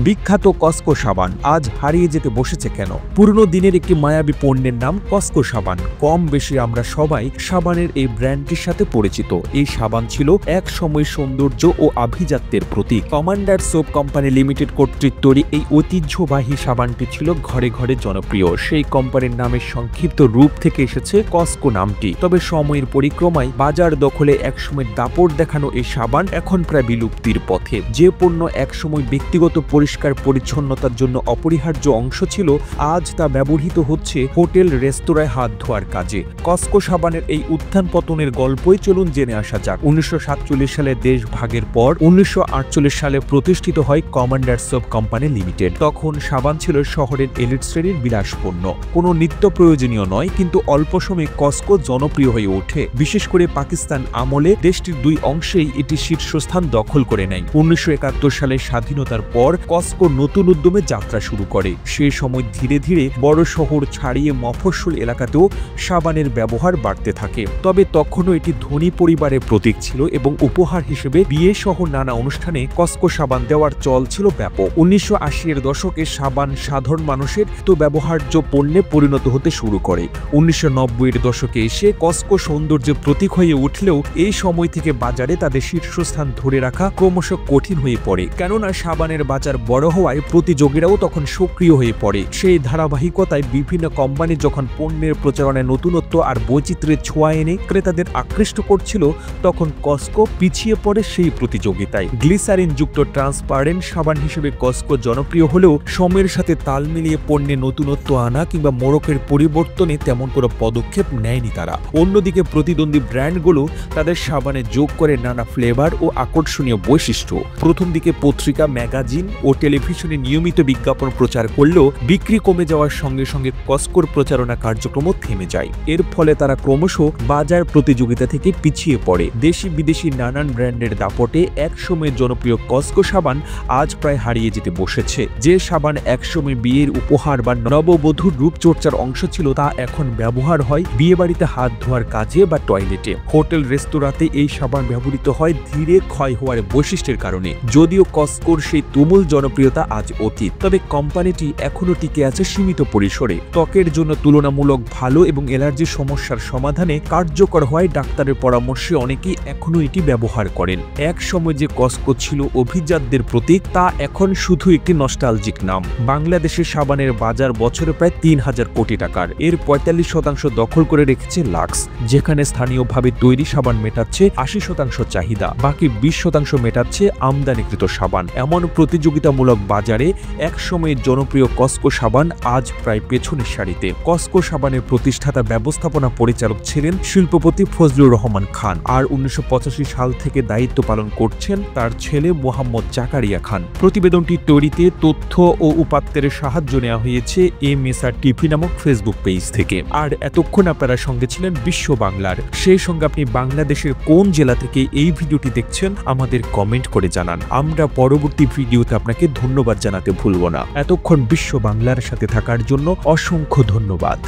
বিখ্যাত কসকো সাবান আজ হারিয়ে যেতে বসেছে কেন? পুরনো দিনের একটি মায়াবী পণ্যের নাম কসকো সাবান। কম বেশি আমরা সবাই সাবানের এই ব্র্যান্ডটির সাথে পরিচিত। এই সাবান ছিল এক সময় সৌন্দর্য ও আভিজাত্যের প্রতীক। কমান্ডার সোপ কোম্পানি লিমিটেড কর্তৃক তৈরি এই ঐতিহ্যবাহী সাবানটি ছিল ঘরে ঘরে জনপ্রিয়। সেই কোম্পানির নামের সংক্ষিপ্ত রূপ থেকে এসেছে কসকো নামটি। তবে সময়ের পরিক্রমায় বাজার দখলে একসময় দাপট দেখানো এই সাবান এখন প্রায় বিলুপ্তির পথে। যে পণ্য একসময় ব্যক্তিগত পরিষ্কার পরিচ্ছন্নতার জন্য অপরিহার্য অংশ ছিল, আজ তা ব্যবহৃত হচ্ছে হোটেল রেস্তোরাঁয় হাত ধোয়ার কাজে। কসকো সাবানের এই উত্থান পতনের গল্পই চলুন জেনে আসা যাক। 1947 সালে দেশ ভাগের পর 1948 সালে প্রতিষ্ঠিত হয় কমান্ডার সোপ কোম্পানি লিমিটেড। তখন সাবান ছিল শহরের এলিট শ্রেণীর বিলাসপণ্য, কোনো নিত্য প্রয়োজনীয় নয়, কিন্তু অল্প সময়ে কসকো জনপ্রিয় হয়ে ওঠে। বিশেষ করে পাকিস্তান আমলে দেশটির দুই অংশেই এটি শীর্ষস্থান দখল করে নেয়। 1971 সালে স্বাধীনতার পর কসকো নতুন উদ্যমে যাত্রা শুরু করে। সে সময় ধীরে ধীরে বড় শহর ছাড়িয়ে মফস্বল এলাকাতেও সাবানের ব্যবহার বাড়তে থাকে। তবে তখনও এটি ধনী পরিবারের প্রতীক ছিল এবং উপহার হিসেবে বিয়ে সহ নানা অনুষ্ঠানে কসকো সাবান দেওয়ার চল ছিল ব্যাপক। 1980 এর দশকে সাবান সাধারণ মানুষের তো ব্যবহার্য পণ্যে পরিণত হতে শুরু করে। 1990 এর দশকে এসে কসকো সৌন্দর্যের প্রতীক হয়ে উঠলেও এই সময় থেকে বাজারে তাদের শীর্ষস্থান ধরে রাখা ক্রমশ কঠিন হয়ে পড়ে, কেননা সাবানের বাজার বড় হওয়ায় প্রতিযোগীরাও তখন সক্রিয় হয়ে পড়ে। সেই ধারাবাহিকতায় বিভিন্ন কোম্পানি যখন পণ্যের প্রচারণায় নতুনত্ব আর বৈচিত্র্যের ছোঁয়া এনে ক্রেতাদের আকৃষ্ট করছিল, তখন কসকো পিছিয়ে পড়ে সেই প্রতিযোগিতায়। গ্লিসারিন যুক্ত ট্রান্সপারেন্ট সাবান হিসেবে কসকো জনপ্রিয় হলেও সময়ের সাথে তাল মিলিয়ে পণ্যে নতুনত্ব আনা কিংবা মোড়কের পরিবর্তনে তেমন কোনো পদক্ষেপ নেয়নি তারা। অন্যদিকে প্রতিদ্বন্দ্বী ব্র্যান্ডগুলো তাদের সাবানে যোগ করে নানা ফ্লেভার ও আকর্ষণীয় বৈশিষ্ট্য। প্রথম দিকে পত্রিকা, ম্যাগাজিন ও টেলিভিশনে নিয়মিত বিজ্ঞাপন প্রচার করলেও বিক্রি কমে যাওয়ার সঙ্গে সঙ্গে কসকোর প্রচারণা কার্যক্রমও থেমে যায়। এর ফলে তারা ক্রমশ বাজার প্রতিযোগিতা থেকে পিছিয়ে পড়ে। দেশি বিদেশি নানান ব্র্যান্ডের দাপটে একসময় জনপ্রিয় কসকো সাবান আজ প্রায় হারিয়ে যেতে বসেছে। যে সাবান একসময় বিয়ের উপহার বা নববধূর রূপচর্চার অংশ ছিল, তা এখন ব্যবহার হয় বিয়েবাড়িতে হাত ধোয়ার কাজে বা টয়লেটে। হোটেল রেস্তোরাঁতে এই সাবান ব্যবহৃত হয় ধীরে ক্ষয় হওয়ার বৈশিষ্ট্যের কারণে। যদিও কসকোর সেই তুমুল জনপ্রিয়তা আজ অতীত, তবে কোম্পানিটি এখনও টিকে আছে সীমিত পরিসরে। ত্বকের জন্য তুলনামূলক ভালো এবং অ্যালার্জির সমস্যার সমাধানে কার্যকর হয় ডাক্তারের পরামর্শে অনেকেই এখনও এটি ব্যবহার করেন। এক সময় যে কসকো ছিল অভিজাতদের প্রতীক, তা এখন শুধু একটি নস্টালজিক নাম। বাংলাদেশের সাবানের বাজার বছরে প্রায় 3000 কোটি টাকার। এর 45% দখল করে রেখেছে লাক্স, যেখানে স্থানীয়ভাবে তৈরি সাবান মেটাচ্ছে 80% চাহিদা, বাকি 20% মেটাচ্ছে আমদানিকৃত সাবান। এমন প্রতিযোগিতামূলক বাজারে একসময় জনপ্রিয় কসকো সাবান আজ প্রায় পেছনের সারিতে। কসকো সাবানের প্রতিষ্ঠাতা ব্যবস্থাপনা পরিচালক ছিলেন শিল্পপতি ফজলুর রহমান খান, আর 1985 সাল থেকে দায়িত্ব পালন করছেন তার ছেলে মোহাম্মদ জাকারিয়া খান। প্রতিবেদনটি তৈরিতে তথ্য ও উপাত্তের সাহায্য নেওয়া হয়েছে এমএসআর টিভি নামক ফেসবুক পেজ থেকে। আর এতক্ষণ আপনারা সঙ্গে ছিলেন বিশ্ব বাংলার। সেই সঙ্গে আপনি বাংলাদেশের কোন জেলা থেকে এই ভিডিওটি দেখছেন আমাদের কমেন্ট করে জানান। আমরা পরবর্তী ভিডিওতে আপনাকে ধন্যবাদ জানাতে ভুলব না। এতক্ষণ বিশ্ব বাংলার সাথে থাকার জন্য অসংখ্য ধন্যবাদ।